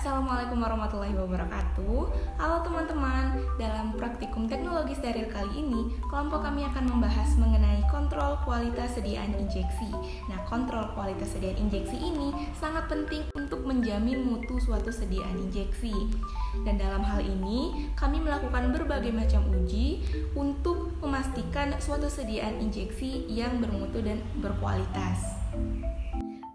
Assalamualaikum warahmatullahi wabarakatuh. Halo teman-teman, dalam praktikum teknologi steril kali ini, kelompok kami akan membahas mengenai kontrol kualitas sediaan injeksi. Nah, kontrol kualitas sediaan injeksi ini sangat penting untuk menjamin mutu suatu sediaan injeksi. Dan dalam hal ini, kami melakukan berbagai macam uji untuk memastikan suatu sediaan injeksi yang bermutu dan berkualitas.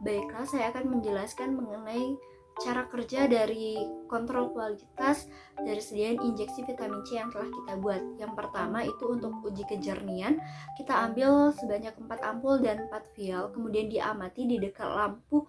Baiklah, saya akan menjelaskan mengenai cara kerja dari kontrol kualitas dari sediaan injeksi vitamin C yang telah kita buat. Yang pertama itu untuk uji kejernihan, kita ambil sebanyak 4 ampul dan 4 vial, kemudian diamati di dekat lampu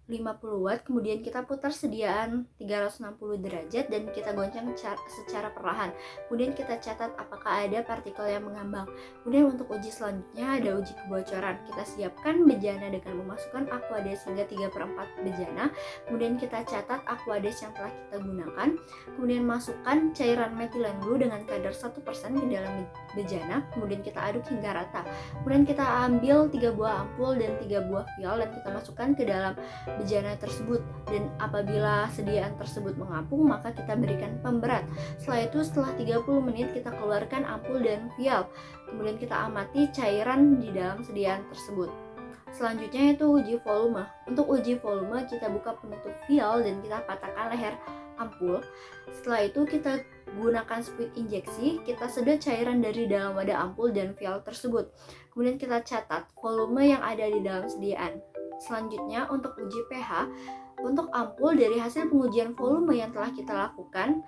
50 watt, kemudian kita putar sediaan 360 derajat dan kita goncang secara perlahan. Kemudian kita catat apakah ada partikel yang mengambang. Kemudian untuk uji selanjutnya ada uji kebocoran. Kita siapkan bejana dengan memasukkan aquades hingga 3/4 bejana. Kemudian kita catat aquades yang telah kita gunakan. Kemudian masukkan cairan metilen blue dengan kadar 1% ke dalam bejana. Kemudian kita aduk hingga rata. Kemudian kita ambil 3 buah ampul dan 3 buah vial dan kita masukkan ke dalam bejana tersebut, dan apabila sediaan tersebut mengapung maka kita berikan pemberat. Setelah 30 menit kita keluarkan ampul dan vial, kemudian kita amati cairan di dalam sediaan tersebut. Selanjutnya itu uji volume. Untuk uji volume kita buka penutup vial dan kita patahkan leher ampul. Setelah itu kita gunakan speed injeksi, kita sedot cairan dari dalam wadah ampul dan vial tersebut. Kemudian kita catat volume yang ada di dalam sediaan. Selanjutnya untuk uji pH, untuk ampul dari hasil pengujian volume yang telah kita lakukan,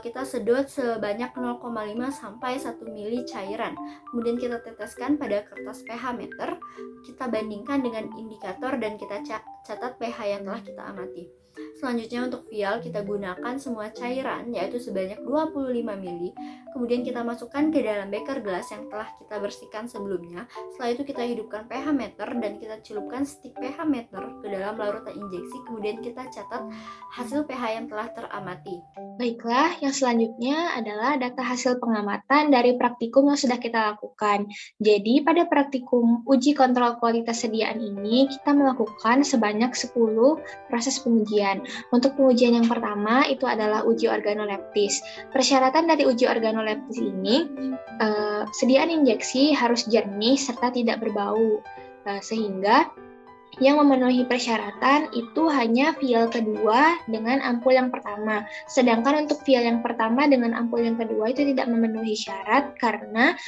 kita sedot sebanyak 0,5 sampai 1 mili cairan. Kemudian kita teteskan pada kertas pH meter, kita bandingkan dengan indikator dan kita catat pH yang telah kita amati. Selanjutnya untuk vial kita gunakan semua cairan yaitu sebanyak 25 mili. Kemudian kita masukkan ke dalam beker gelas yang telah kita bersihkan sebelumnya. Setelah itu kita hidupkan pH meter dan kita celupkan stik pH meter ke dalam larutan injeksi. Kemudian kita catat hasil pH yang telah teramati. Baiklah, yang selanjutnya adalah data hasil pengamatan dari praktikum yang sudah kita lakukan. Jadi pada praktikum uji kontrol kualitas sediaan ini kita melakukan sebanyak 10 proses pengujian. Untuk pengujian yang pertama itu adalah uji organoleptis. Persyaratan dari uji organoleptis ini, sediaan injeksi harus jernih serta tidak berbau, sehingga yang memenuhi persyaratan itu hanya vial kedua dengan ampul yang pertama. Sedangkan untuk vial yang pertama dengan ampul yang kedua itu tidak memenuhi syarat karena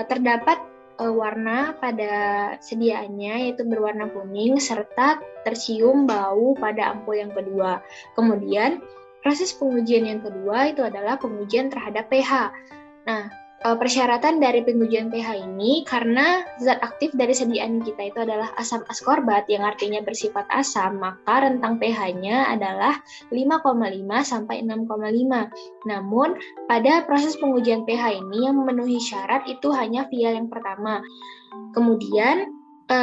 terdapat warna pada sediaannya yaitu berwarna kuning serta tercium bau pada ampul yang kedua. Kemudian proses pengujian yang kedua itu adalah pengujian terhadap pH. Nah, persyaratan dari pengujian pH ini karena zat aktif dari sediaan kita itu adalah asam askorbat yang artinya bersifat asam, maka rentang pH-nya adalah 5,5 sampai 6,5. Namun, pada proses pengujian pH ini yang memenuhi syarat itu hanya vial yang pertama. Kemudian,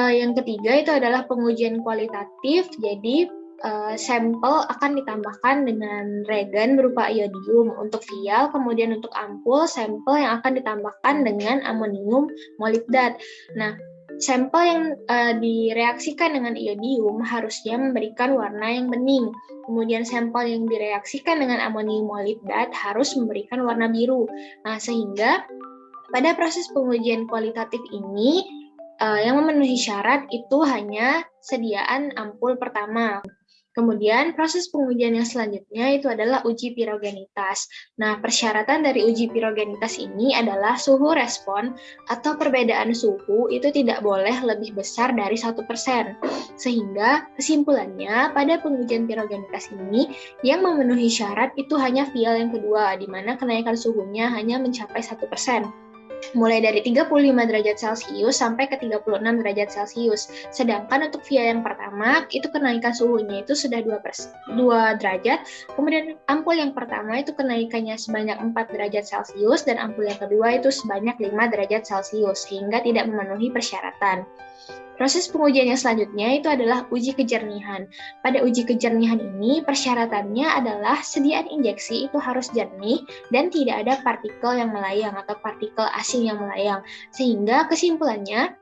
yang ketiga itu adalah pengujian kualitatif, jadi sampel akan ditambahkan dengan reagen berupa iodium untuk vial, kemudian untuk ampul sampel yang akan ditambahkan dengan amonium molibdat. Nah, sampel yang direaksikan dengan iodium harusnya memberikan warna yang bening. Kemudian sampel yang direaksikan dengan amonium molibdat harus memberikan warna biru. Nah, sehingga pada proses pengujian kualitatif ini yang memenuhi syarat itu hanya sediaan ampul pertama. Kemudian proses pengujian yang selanjutnya itu adalah uji pirogenitas. Nah, persyaratan dari uji pirogenitas ini adalah suhu respon atau perbedaan suhu itu tidak boleh lebih besar dari 1%. Sehingga kesimpulannya pada pengujian pirogenitas ini yang memenuhi syarat itu hanya vial yang kedua, di mana kenaikan suhunya hanya mencapai 1%. Mulai dari 35 derajat Celcius sampai ke 36 derajat Celcius. Sedangkan untuk vial yang pertama, itu kenaikan suhunya itu sudah 2 derajat. Kemudian ampul yang pertama itu kenaikannya sebanyak 4 derajat Celcius dan ampul yang kedua itu sebanyak 5 derajat Celcius, sehingga tidak memenuhi persyaratan. Proses pengujian yang selanjutnya itu adalah uji kejernihan. Pada uji kejernihan ini, persyaratannya adalah sediaan injeksi itu harus jernih dan tidak ada partikel yang melayang atau partikel asing yang melayang. Sehingga kesimpulannya,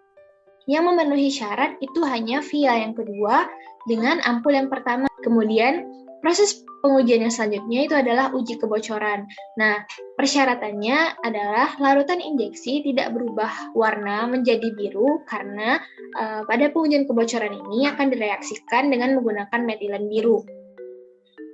yang memenuhi syarat itu hanya vial yang kedua dengan ampul yang pertama. Kemudian Proses pengujian yang selanjutnya itu adalah uji kebocoran. Nah, persyaratannya adalah larutan injeksi tidak berubah warna menjadi biru karena pada pengujian kebocoran ini akan direaksikan dengan menggunakan metilen biru.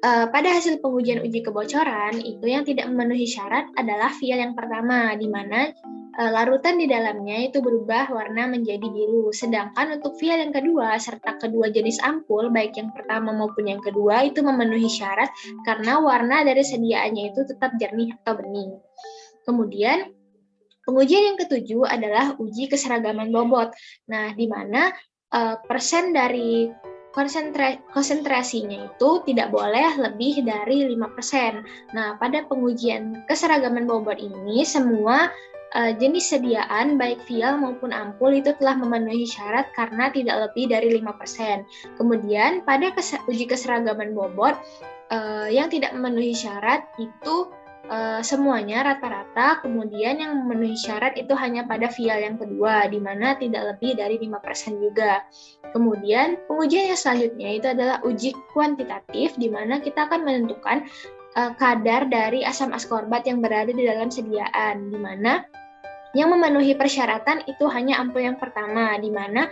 Pada hasil pengujian uji kebocoran, itu yang tidak memenuhi syarat adalah vial yang pertama, di mana larutan di dalamnya itu berubah warna menjadi biru. Sedangkan untuk vial yang kedua, serta kedua jenis ampul, baik yang pertama maupun yang kedua, itu memenuhi syarat karena warna dari sediaannya itu tetap jernih atau bening. Kemudian, pengujian yang ketujuh adalah uji keseragaman bobot. Nah, di mana persen dari konsentrasinya itu tidak boleh lebih dari 5%. Nah, pada pengujian keseragaman bobot ini, semua jenis sediaan, baik vial maupun ampul, itu telah memenuhi syarat karena tidak lebih dari 5%. Kemudian, pada uji keseragaman bobot, yang tidak memenuhi syarat itu semuanya rata-rata, kemudian yang memenuhi syarat itu hanya pada vial yang kedua, di mana tidak lebih dari 5% juga. Kemudian pengujian yang selanjutnya itu adalah uji kuantitatif, di mana kita akan menentukan kadar dari asam askorbat yang berada di dalam sediaan, di mana yang memenuhi persyaratan itu hanya ampul yang pertama, di mana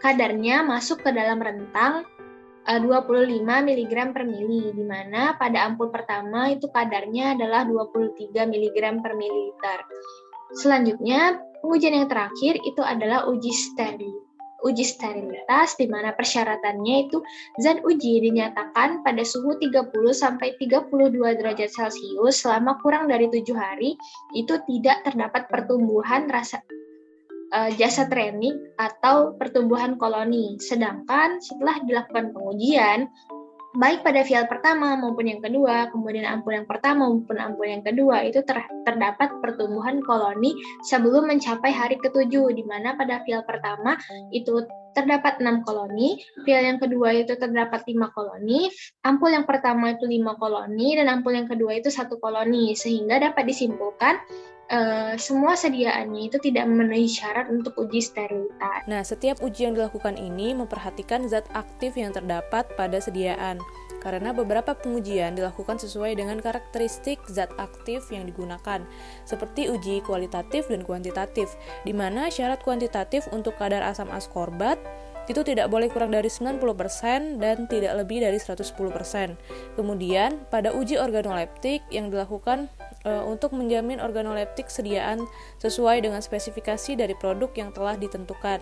kadarnya masuk ke dalam rentang 25 mg per mili, di mana pada ampul pertama itu kadarnya adalah 23 mg per mililiter. Selanjutnya, pengujian yang terakhir itu adalah uji sterilitas, di mana persyaratannya itu zat uji dinyatakan pada suhu 30-32 derajat Celcius selama kurang dari 7 hari, itu tidak terdapat pertumbuhan jasad renik atau pertumbuhan koloni. Sedangkan setelah dilakukan pengujian, baik pada vial pertama maupun yang kedua, kemudian ampul yang pertama maupun ampul yang kedua, itu terdapat pertumbuhan koloni sebelum mencapai hari ke-7, di mana pada vial pertama itu terdapat 6 koloni, vial yang kedua itu terdapat 5 koloni, ampul yang pertama itu 5 koloni, dan ampul yang kedua itu 1 koloni, sehingga dapat disimpulkan semua sediaannya itu tidak memenuhi syarat untuk uji sterilitas. Nah, setiap uji yang dilakukan ini memperhatikan zat aktif yang terdapat pada sediaan, karena beberapa pengujian dilakukan sesuai dengan karakteristik zat aktif yang digunakan, seperti uji kualitatif dan kuantitatif, di mana syarat kuantitatif untuk kadar asam askorbat itu tidak boleh kurang dari 90% dan tidak lebih dari 110%. Kemudian, pada uji organoleptik yang dilakukan untuk menjamin organoleptik sediaan sesuai dengan spesifikasi dari produk yang telah ditentukan.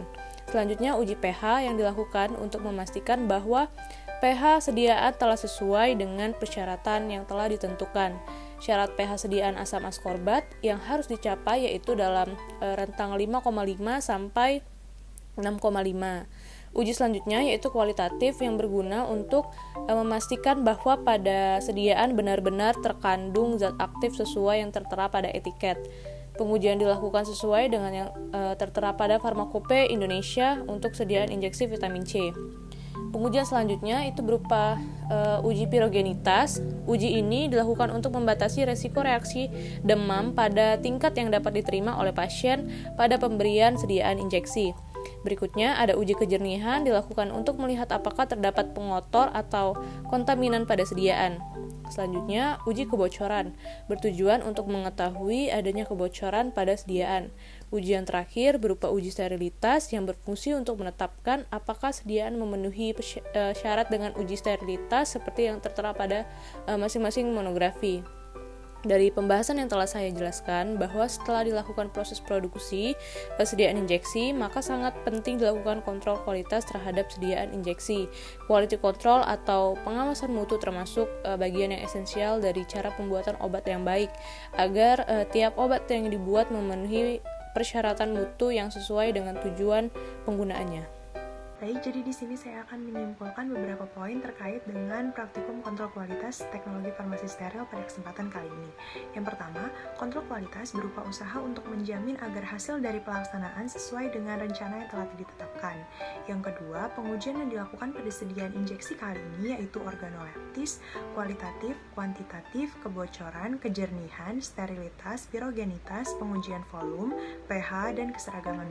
Selanjutnya, uji pH yang dilakukan untuk memastikan bahwa pH sediaan telah sesuai dengan persyaratan yang telah ditentukan. Syarat pH sediaan asam askorbat yang harus dicapai yaitu dalam rentang 5,5 sampai 6,5. Uji selanjutnya yaitu kualitatif yang berguna untuk memastikan bahwa pada sediaan benar-benar terkandung zat aktif sesuai yang tertera pada etiket. Pengujian dilakukan sesuai dengan yang tertera pada Farmakope Indonesia untuk sediaan injeksi vitamin C. Pengujian selanjutnya itu berupa uji pirogenitas. Uji ini dilakukan untuk membatasi resiko reaksi demam pada tingkat yang dapat diterima oleh pasien pada pemberian sediaan injeksi. Berikutnya ada uji kejernihan dilakukan untuk melihat apakah terdapat pengotor atau kontaminan pada sediaan. Selanjutnya, uji kebocoran bertujuan untuk mengetahui adanya kebocoran pada sediaan. Ujian terakhir berupa uji sterilitas yang berfungsi untuk menetapkan apakah sediaan memenuhi syarat dengan uji sterilitas seperti yang tertera pada masing-masing monografi. Dari pembahasan yang telah saya jelaskan bahwa setelah dilakukan proses produksi sediaan injeksi, maka sangat penting dilakukan kontrol kualitas terhadap sediaan injeksi. Quality control atau pengawasan mutu termasuk bagian yang esensial dari cara pembuatan obat yang baik, agar tiap obat yang dibuat memenuhi persyaratan mutu yang sesuai dengan tujuan penggunaannya. Baik, jadi di sini saya akan menyimpulkan beberapa poin terkait dengan praktikum kontrol kualitas teknologi farmasi steril pada kesempatan kali ini. Yang pertama, kontrol kualitas berupa usaha untuk menjamin agar hasil dari pelaksanaan sesuai dengan rencana yang telah ditetapkan. Yang kedua, pengujian yang dilakukan pada sediaan injeksi kali ini yaitu organoleptis, kualitatif, kuantitatif, kebocoran, kejernihan, sterilitas, pirogenitas, pengujian volume, pH, dan keseragaman